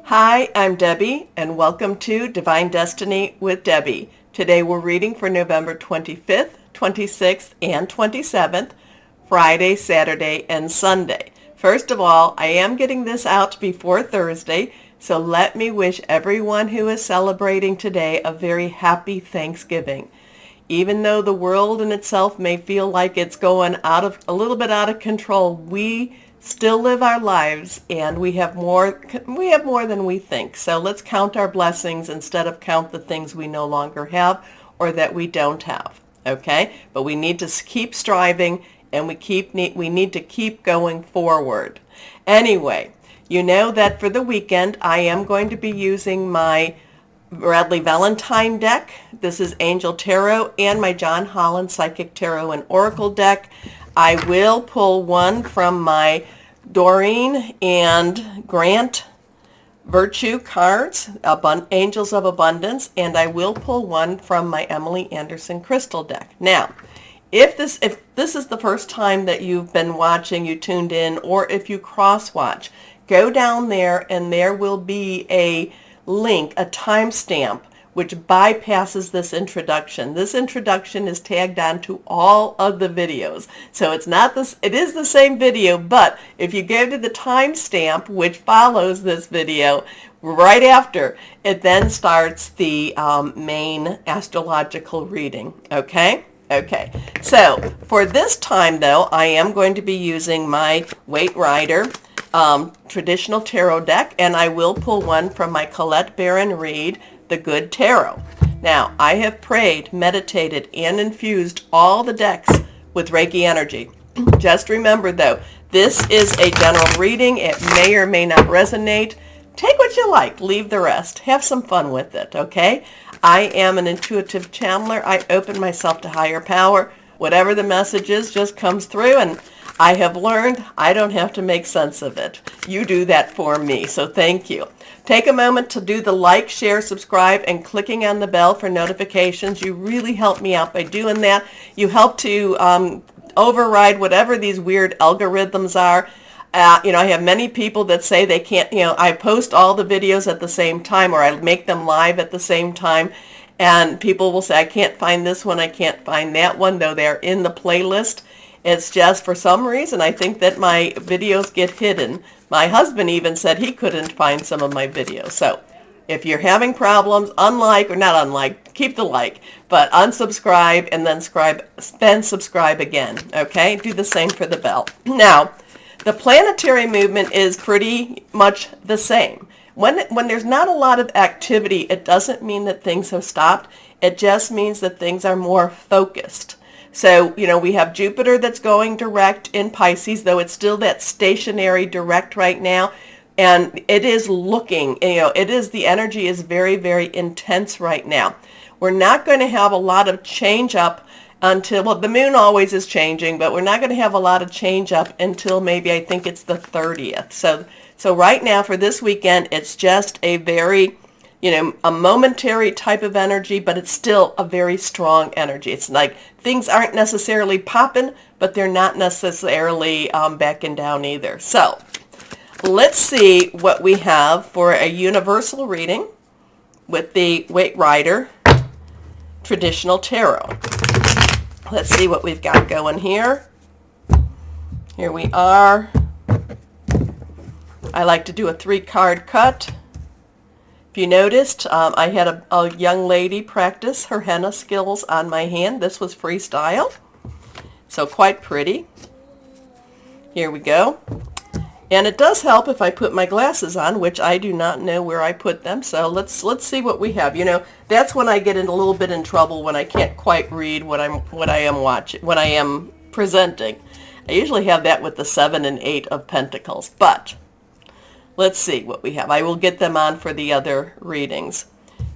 Hi, I'm Debbie, and welcome to Divine Destiny with Debbie. Today we're reading for November 25th, 26th, and 27th, Friday, Saturday, and Sunday. First of all, I am getting this out before Thursday, so let me wish everyone who is celebrating today a very happy Thanksgiving. Even though the world in itself may feel like it's going a little bit out of control, we still live our lives, and we have more than we think. So let's count our blessings instead of count the things we no longer have or that we don't have. Okay? But we need to keep striving, and we need to keep going forward. Anyway, you know that for the weekend I am going to be using my Bradley Valentine deck. This is Angel Tarot and my John Holland Psychic Tarot and Oracle deck. I will pull one from my Doreen and Grant Virtue cards, Angels of Abundance, and I will pull one from my Emily Anderson Crystal deck. Now, if this is the first time that you've been watching, you tuned in, or if you cross-watch, go down there and there will be a link, a timestamp, which bypasses this introduction. This introduction is tagged on to all of the videos. So it is the same video, but if you go to the timestamp, which follows this video, right after, it then starts the main astrological reading. Okay? Okay. So for this time, though, I am going to be using my Waite Rider traditional tarot deck, and I will pull one from my Colette Baron Reid The Good Tarot. Now, I have prayed, meditated, and infused all the decks with Reiki energy. Just remember, though, this is a general reading. It may or may not resonate. Take what you like, leave the rest. Have some fun with it, okay? I am an intuitive channeler. I open myself to higher power. Whatever the message is just comes through, and I have learned I don't have to make sense of it. You do that for me, so thank you. Take a moment to do the like, share, subscribe, and clicking on the bell for notifications. You really help me out by doing that. You help to override whatever these weird algorithms are. I have many people that say they can't, I post all the videos at the same time, or I make them live at the same time. And people will say, I can't find this one, I can't find that one, though they're in the playlist. It's just, for some reason, I think that my videos get hidden. My husband even said he couldn't find some of my videos. So if you're having problems, keep the like, but unsubscribe and then subscribe again. Okay? Do the same for the bell. Now, the planetary movement is pretty much the same. When there's not a lot of activity, it doesn't mean that things have stopped. It just means that things are more focused. So, we have Jupiter that's going direct in Pisces, though it's still that stationary direct right now. And it is the energy is very, very intense right now. We're not going to have a lot of change up until, the moon always is changing, but we're not going to have a lot of change up until maybe, I think it's the 30th. So right now for this weekend, it's just a very, a momentary type of energy, but it's still a very strong energy. It's like things aren't necessarily popping, but they're not necessarily backing down either. So let's see what we have for a universal reading with the Waite Rider Traditional Tarot. Let's see what we've got going here. Here we are. I like to do a 3-card cut. If you noticed, I had a young lady practice her henna skills on my hand. This was freestyle, so quite pretty. Here we go. And it does help if I put my glasses on, which I do not know where I put them. So let's see what we have. That's when I get in a little bit in trouble, when I can't quite read what I am presenting. I usually have that with the 7 and 8 of Pentacles, but let's see what we have. I will get them on for the other readings.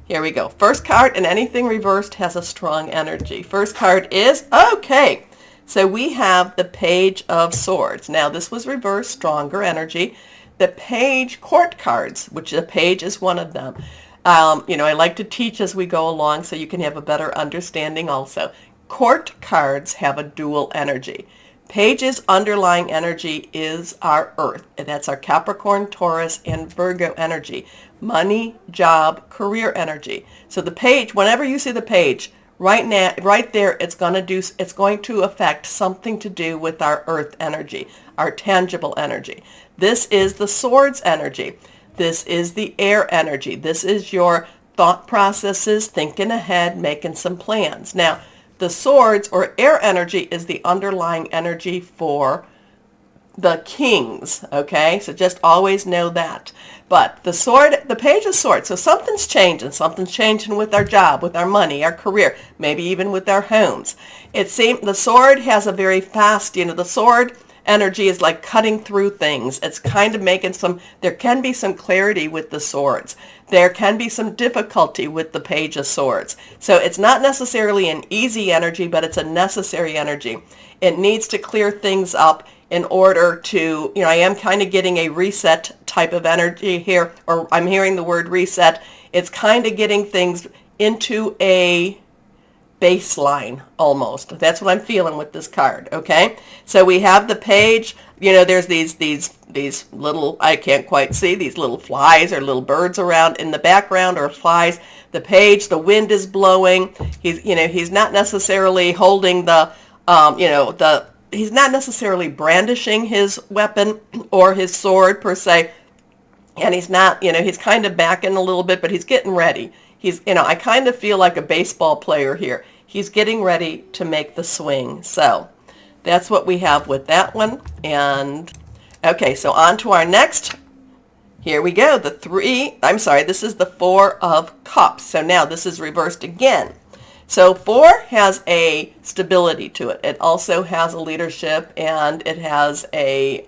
Here we go. First card, and anything reversed has a strong energy. First card is, okay. So we have the Page of Swords. Now this was reversed, stronger energy. The Page Court cards, which the Page is one of them. I like to teach as we go along so you can have a better understanding also. Court cards have a dual energy. Page's underlying energy is our Earth, and that's our Capricorn, Taurus, and Virgo energy. Money, job, career energy. So the page, whenever you see the page, right now, right there, it's going to affect something to do with our Earth energy, our tangible energy. This is the Swords energy. This is the air energy. This is your thought processes, thinking ahead, making some plans. Now, the Swords or air energy is the underlying energy for the kings, okay? So just always know that. But the Page of Swords, so something's changing with our job, with our money, our career, maybe even with our homes. It seems the sword has a very fast, the sword energy is like cutting through things. It's kind of making there can be some clarity with the swords. There can be some difficulty with the Page of Swords. So it's not necessarily an easy energy, but it's a necessary energy. It needs to clear things up in order to, I am kind of getting a reset type of energy here, or I'm hearing the word reset. It's kind of getting things into a baseline almost. That's what I'm feeling with this card, okay? So we have the Page, there's these little, I can't quite see, these little flies or little birds around in the background or flies. The Page, the wind is blowing. He's not necessarily holding he's not necessarily brandishing his weapon or his sword per se. And he's not, he's kind of backing a little bit, but he's getting ready. I kind of feel like a baseball player here. He's getting ready to make the swing. So that's what we have with that one. And okay, so on to our next. Here we go. This is the Four of Cups. So now this is reversed again. So 4 has a stability to it. It also has a leadership, and it has a,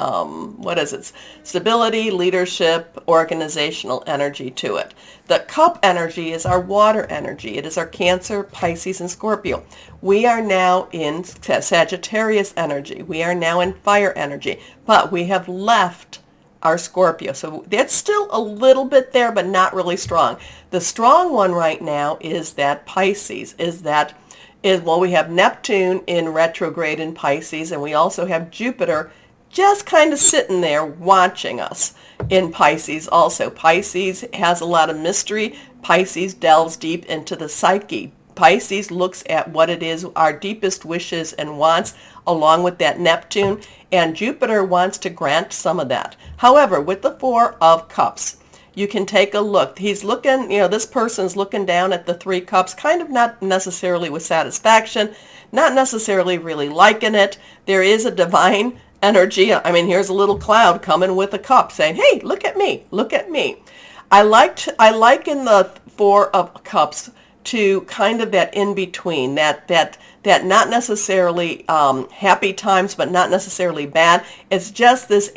stability, leadership, organizational energy to it. The Cup energy is our water energy. It is our Cancer, Pisces, and Scorpio. We are now in Sagittarius energy. We are now in fire energy, but we have left our Scorpio. So that's still a little bit there, but not really strong. The strong one right now is that Pisces, we have Neptune in retrograde in Pisces, and we also have Jupiter just kind of sitting there watching us in Pisces also. Pisces has a lot of mystery. Pisces delves deep into the psyche. Pisces looks at what it is, our deepest wishes and wants, along with that Neptune, and Jupiter wants to grant some of that. However, with the Four of Cups, you can take a look. He's looking, this person's looking down at the 3 cups, kind of not necessarily with satisfaction, not necessarily really liking it. There is a divine energy. Here's a little cloud coming with a cup saying, hey, look at me, look at me. I liken the Four of Cups to kind of that in between, that not necessarily happy times, but not necessarily bad. It's just this,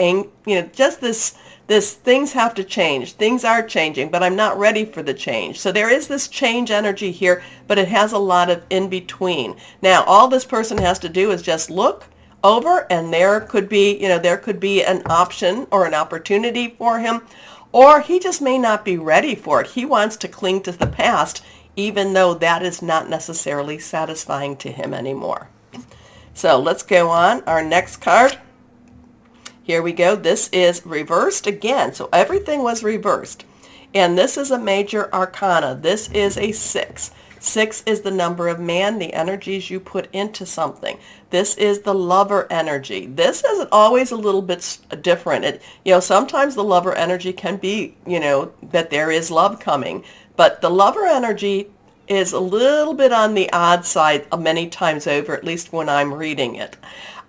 this things have to change. Things are changing, but I'm not ready for the change. So there is this change energy here, but it has a lot of in between. Now, all this person has to do is just look over, and there could be an option or an opportunity for him, or he just may not be ready for it. He wants to cling to the past, even though that is not necessarily satisfying to him anymore. So let's go on. Our next card. Here we go. This is reversed again. So everything was reversed. And this is a major arcana. This is a 6. 6 is the number of man, the energies you put into something. This is the lover energy. This is always a little bit different. Sometimes the lover energy can be, that there is love coming. But the lover energy is a little bit on the odd side many times over, at least when I'm reading it.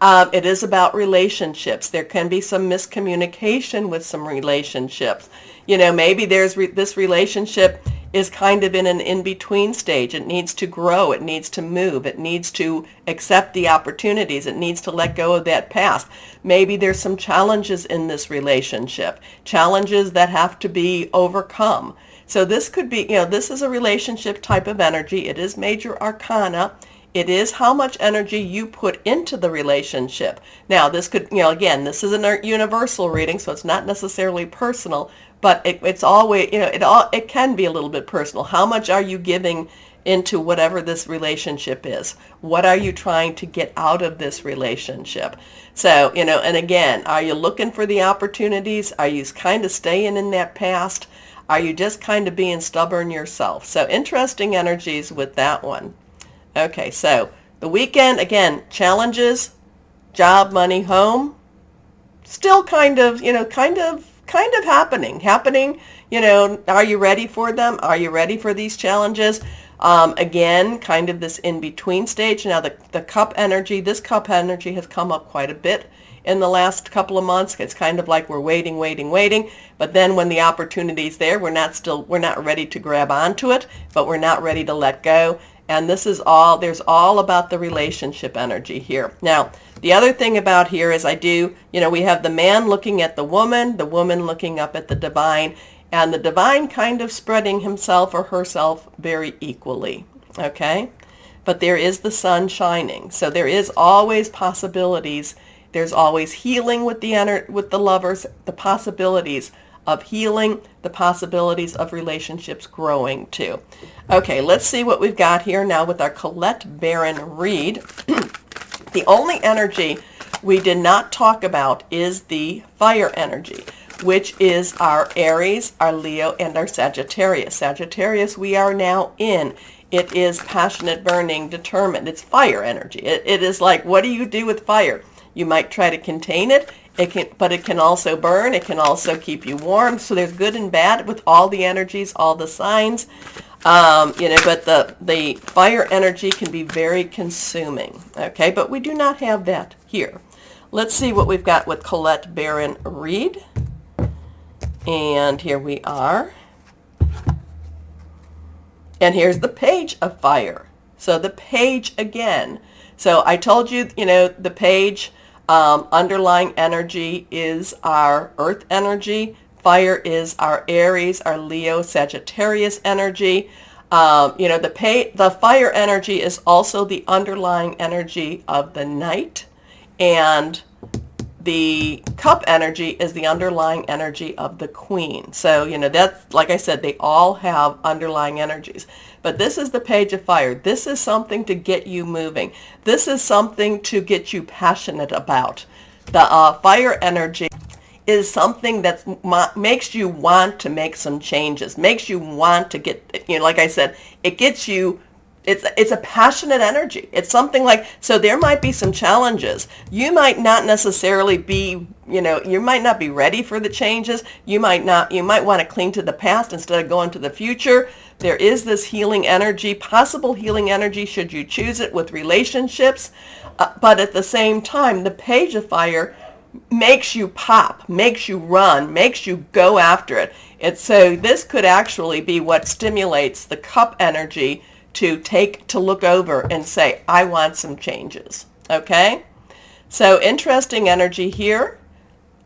It is about relationships. There can be some miscommunication with some relationships. Maybe this relationship is kind of in an in-between stage. It needs to grow. It needs to move. It needs to accept the opportunities. It needs to let go of that past. Maybe there's some challenges in this relationship, challenges that have to be overcome. So this could be, this is a relationship type of energy. It is major arcana. It is how much energy you put into the relationship. Now, this could, again, this is a universal reading, so it's not necessarily personal, but it's always, it can be a little bit personal. How much are you giving into whatever this relationship is. What are you trying to get out of this relationship? So, and again, are you looking for the opportunities? Are you kind of staying in that past? Are you just kind of being stubborn yourself? So interesting energies with that one. Okay, so the weekend, again, challenges, job, money, home, still kind of happening. Are you ready for them? Are you ready for these challenges? Again, kind of this in-between stage. Now, the cup energy, this cup energy has come up quite a bit in the last couple of months. It's kind of like we're waiting. But then when the opportunity's there, we're not ready to grab onto it, but we're not ready to let go. And there's all about the relationship energy here. Now, the other thing about here is we have the man looking at the woman looking up at the divine, and the divine kind of spreading himself or herself very equally, okay? But there is the sun shining, so there is always possibilities. There's always healing with the lovers, the possibilities of healing, the possibilities of relationships growing too. Okay, let's see what we've got here now with our Colette Baron read. The only energy we did not talk about is the fire energy, which is our Aries, our Leo, and our Sagittarius. Sagittarius we are now in. It is passionate, burning, determined. It's fire energy. It is like, what do you do with fire? You might try to contain it. But it can also burn. It can also keep you warm. So there's good and bad with all the energies, all the signs. But the fire energy can be very consuming. Okay, but we do not have that here. Let's see what we've got with Colette Baron Reed. And here we are. And here's the page of fire. So the page again. So I told you, the page, underlying energy is our earth energy. Fire is our Aries, our Leo, Sagittarius energy. The fire energy is also the underlying energy of the night, and the cup energy is the underlying energy of the queen. So, that's, like I said, they all have underlying energies. But this is the page of fire. This is something to get you moving. This is something to get you passionate about. The fire energy is something that makes you want to make some changes, makes you want to get, like I said, it gets you, it's a passionate energy. It's something like, so there might be some challenges. You might not necessarily be, you might not be ready for the changes. You might want to cling to the past instead of going to the future. There is this healing energy, possible healing energy should you choose it with relationships. But at the same time, the page of fire makes you pop, makes you run, makes you go after it. So this could actually be what stimulates the cup energy to look over and say, I want some changes. Okay? So interesting energy here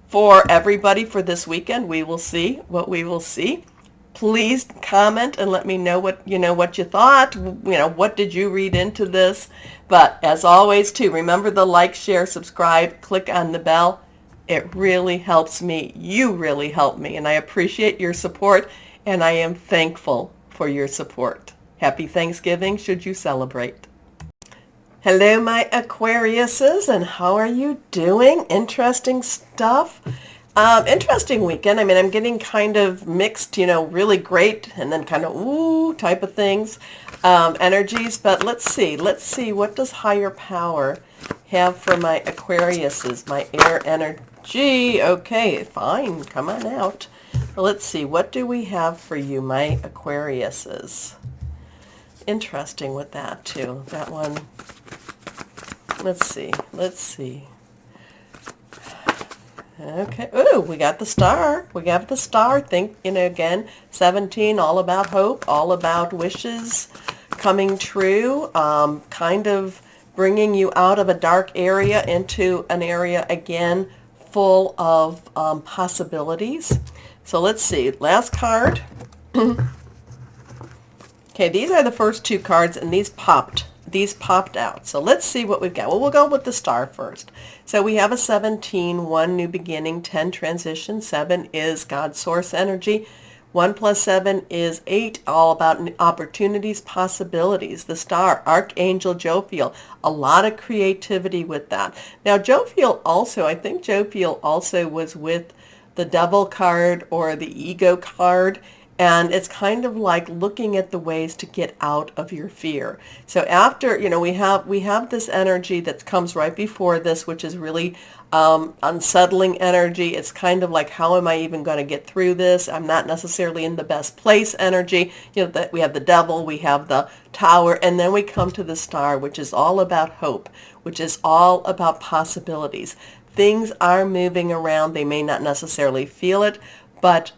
for everybody for this weekend. We will see what we will see. Please comment and let me know what you thought. What did you read into this? But as always, too, remember the like, share, subscribe, click on the bell. It really helps me. You really help me, and I appreciate your support, and I am thankful for your support. Happy Thanksgiving, should you celebrate. Hello, my Aquariuses, and how are you doing? Interesting stuff. Interesting weekend. I mean, I'm getting kind of mixed, really great and then kind of ooh type of things, energies. But let's see, what does higher power have for my Aquariuses, my air energy? Okay, fine, come on out. Let's see, what do we have for you, my Aquariuses? Interesting with that too. That one. Let's see. Okay. Ooh, we got the star. Think, again, 17, all about hope, all about wishes coming true, kind of bringing you out of a dark area into an area, again, full of possibilities. So let's see. Last card. Okay, these are the first two cards, and these popped out. So let's see what we've got. Well, we'll go with the star first. So we have a 17, 1 new beginning, 10 transition, 7 is God's source energy, 1 plus 7 is 8, all about opportunities, possibilities. The star, Archangel Jophiel, a lot of creativity with that. Now, Jophiel also, I think Jophiel also was with the Devil card or the Ego card, and it's kind of like looking at the ways to get out of your fear. So after, we have this energy that comes right before this, which is really unsettling energy. It's kind of like, how am I even going to get through this? I'm not necessarily in the best place energy. That we have the Devil, we have the Tower, and then we come to the Star, which is all about hope, which is all about possibilities. Things are moving around. They may not necessarily feel it, but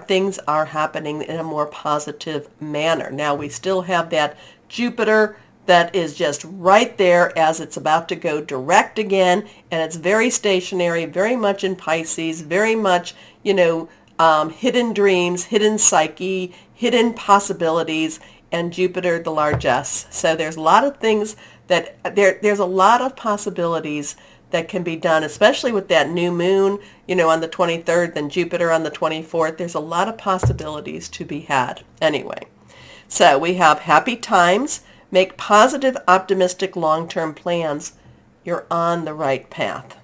things are happening in a more positive manner. Now, we still have that Jupiter that is just right there as it's about to go direct again, and it's very stationary, very much in Pisces, very much, hidden dreams, hidden psyche, hidden possibilities, and Jupiter, the largesse. So there's a lot of things there's a lot of possibilities that can be done, especially with that new moon, on the 23rd, and Jupiter on the 24th. There's a lot of possibilities to be had. Anyway, so we have happy times, make positive, optimistic, long-term plans. You're on the right path.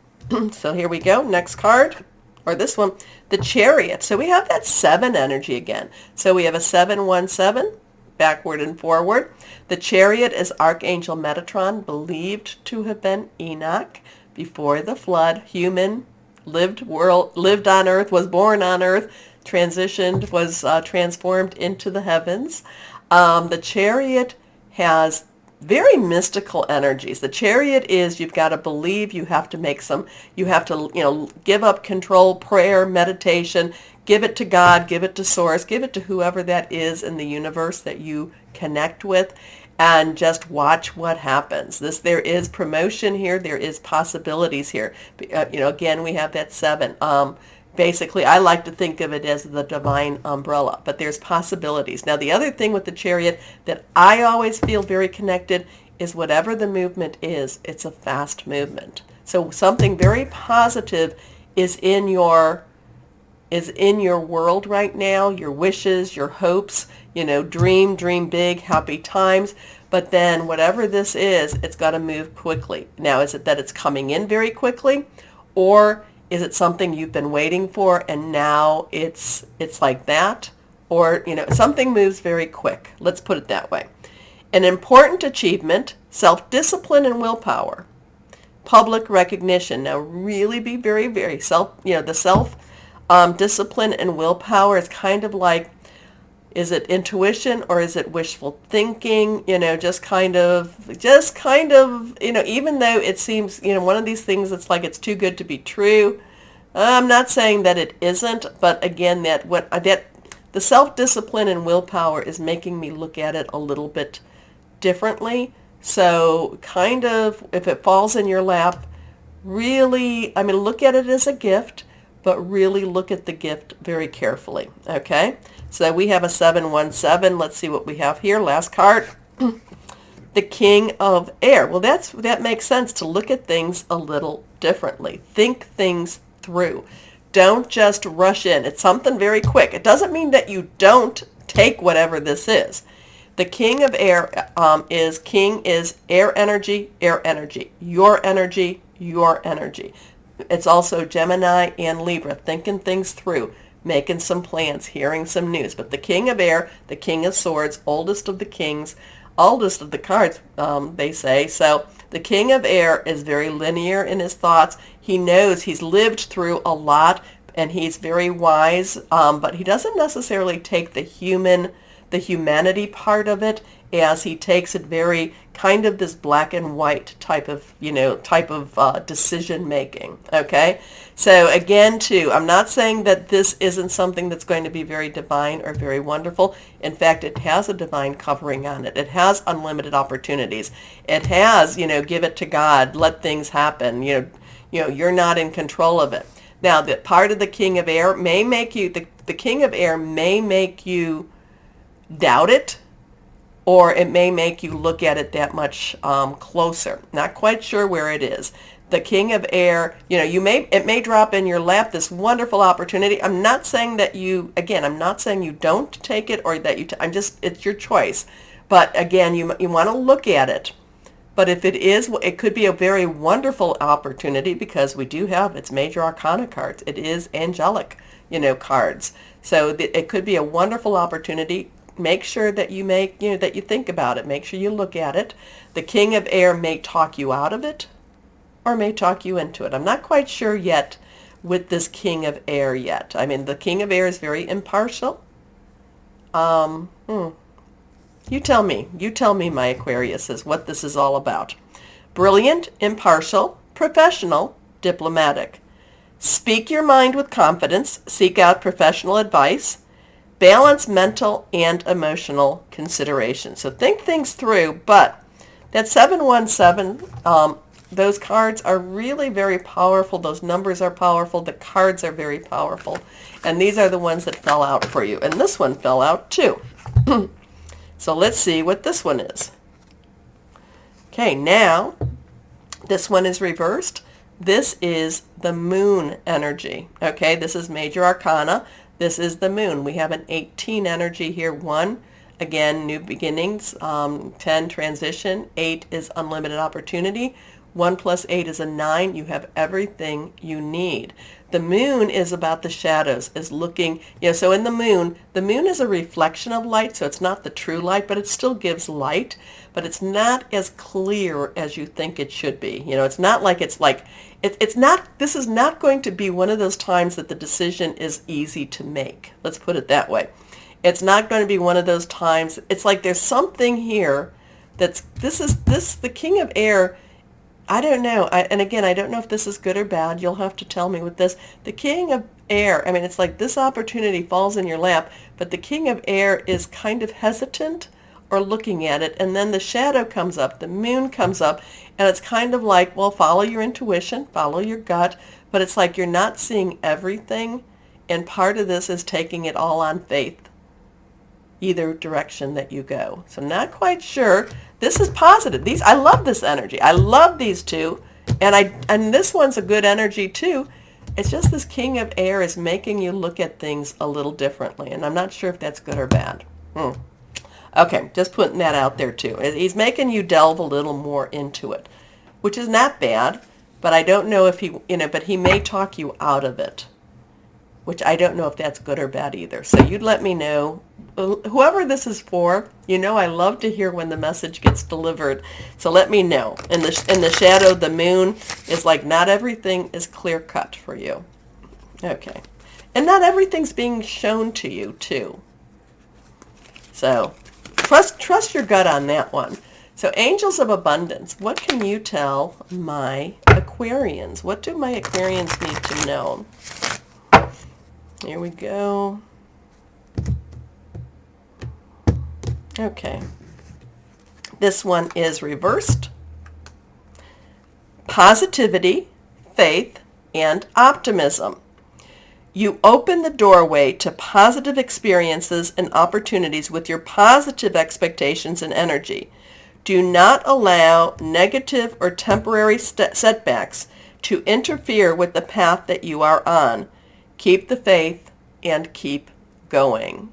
So here we go. Next card, or this one, the Chariot. So we have that 7 energy again. So we have a 717, backward and forward. The Chariot is Archangel Metatron, believed to have been Enoch. Before the flood, human, lived on earth, was born on earth, transitioned, was transformed into the heavens. The Chariot has very mystical energies. The Chariot is, you've got to believe, you have to give up control, prayer, meditation, give it to God, give it to Source, give it to whoever that is in the universe that you connect with, and just watch what happens. There is promotion here. There is possibilities here. Again, we have that 7. Basically, I like to think of it as the divine umbrella, but there's possibilities. Now, the other thing with the Chariot that I always feel very connected is whatever the movement is, it's a fast movement. So something very positive is in your world right now, your wishes, your hopes, dream big, happy times. But then whatever this is, it's got to move quickly. Now, is it that it's coming in very quickly, or is it something you've been waiting for and now it's like that? Or, something moves very quick. Let's put it that way. An important achievement, self-discipline and willpower, public recognition. Now, really be very, very the self-discipline and willpower is kind of like, is it intuition or is it wishful thinking? Just kind of, even though it seems, one of these things that's like it's too good to be true. I'm not saying that it isn't, but again, the self-discipline and willpower is making me look at it a little bit differently. So kind of, if it falls in your lap, really, look at it as a gift, but really look at the gift very carefully, okay? So we have a 717. Let's see what we have here. Last card, the King of Air. Well, that makes sense, to look at things a little differently. Think things through. Don't just rush in. It's something very quick. It doesn't mean that you don't take whatever this is. The King of Air is air energy, your energy, your energy. It's also Gemini and Libra, thinking things through, making some plans, hearing some news. But the King of Air, the King of Swords, oldest of the kings, oldest of the cards, they say. So the King of Air is very linear in his thoughts. He knows he's lived through a lot, and he's very wise, but he doesn't necessarily take the humanity part of it, as he takes it very kind of this black and white type of decision making. Okay, so again, too, I'm not saying that this isn't something that's going to be very divine or very wonderful. In fact, it has a divine covering on it. It has unlimited opportunities. It has, give it to God, let things happen. You're not in control of it. Now, the part of the King of Air may make you, the King of Air may make you doubt it, or it may make you look at it that much closer. Not quite sure where it is. The King of Air, it may drop in your lap, this wonderful opportunity. I'm not saying that I'm not saying you don't take it or that it's your choice. But again, you want to look at it. But if it is, it could be a very wonderful opportunity because we do have, it's major arcana cards. It is angelic, cards. So it could be a wonderful opportunity. Make sure that that you think about it. Make sure you look at it. The King of Air may talk you out of it or may talk you into it. I'm not quite sure yet with this King of Air yet. I mean, the King of Air is very impartial. You tell me, my Aquariuses, what this is all about. Brilliant, impartial, professional, diplomatic. Speak your mind with confidence. Seek out professional advice. Balance mental and emotional consideration. So think things through, but that 717, those cards are really very powerful. Those numbers are powerful. The cards are very powerful. And these are the ones that fell out for you. And this one fell out too. So let's see what this one is. Okay, now this one is reversed. This is the moon energy. Okay, this is major arcana. This is the moon. We have an 18 energy here. 1, again, new beginnings. 10, transition. 8 is unlimited opportunity. 1 plus 8 is a 9. You have everything you need. The moon is about the shadows, is looking, so in the moon is a reflection of light, so it's not the true light, but it still gives light, but it's not as clear as you think it should be. It's not like this is not going to be one of those times that the decision is easy to make. Let's put it that way. It's not going to be one of those times. It's like there's something here the King of Air. I don't know. And again, I don't know if this is good or bad. You'll have to tell me with this. The King of Air, I mean, it's like this opportunity falls in your lap, but the King of Air is kind of hesitant or looking at it, and then the shadow comes up, the moon comes up, and it's kind of like, well, follow your intuition, follow your gut, but it's like you're not seeing everything, and part of this is taking it all on faith, either direction that you go. So not quite sure. This is positive. I love this energy. I love these two. And this one's a good energy too. It's just this King of Air is making you look at things a little differently. And I'm not sure if that's good or bad. Okay, just putting that out there too. He's making you delve a little more into it, which is not bad, but I don't know if but he may talk you out of it, which I don't know if that's good or bad either. So you'd let me know. Whoever this is for, I love to hear when the message gets delivered. So let me know. In the shadow, the moon is like not everything is clear cut for you. Okay. And not everything's being shown to you too. So trust your gut on that one. So angels of abundance, what can you tell my Aquarians? What do my Aquarians need to know? Here we go. Okay. This one is reversed. Positivity, faith, and optimism. You open the doorway to positive experiences and opportunities with your positive expectations and energy. Do not allow negative or temporary setbacks to interfere with the path that you are on. Keep the faith and keep going.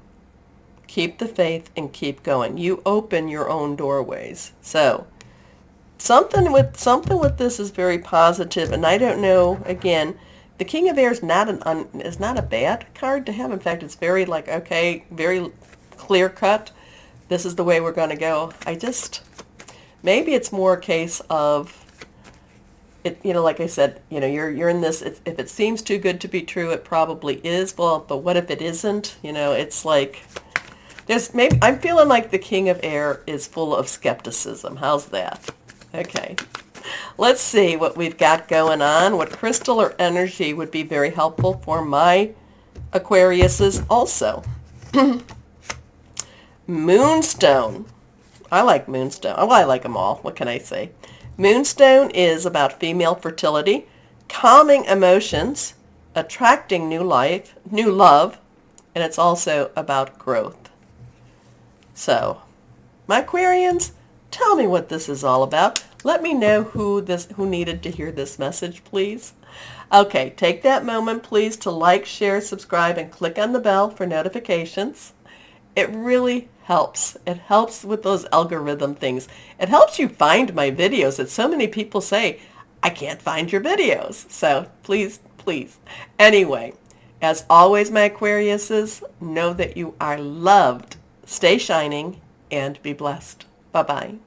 Keep the faith and keep going. You open your own doorways. So something with this is very positive, and I don't know, again, the King of Air is not a bad card to have. In fact, it's very very clear cut. This is the way we're going to go. Maybe it's more a case of it, like I said, you're in this, if it seems too good to be true, it probably is. Well, but what if it isn't? It's like I'm feeling like the King of Air is full of skepticism. How's that? Okay. Let's see what we've got going on. What crystal or energy would be very helpful for my Aquariuses also. Moonstone. I like Moonstone. Well, I like them all. What can I say? Moonstone is about female fertility, calming emotions, attracting new love, and it's also about growth. So, my Aquarians, tell me what this is all about. Let me know who needed to hear this message, please. Okay, take that moment, please, to like, share, subscribe, and click on the bell for notifications. It really helps. It helps with those algorithm things. It helps you find my videos that so many people say, I can't find your videos. So please, please. Anyway, as always, my Aquariuses, know that you are loved. Stay shining and be blessed. Bye-bye.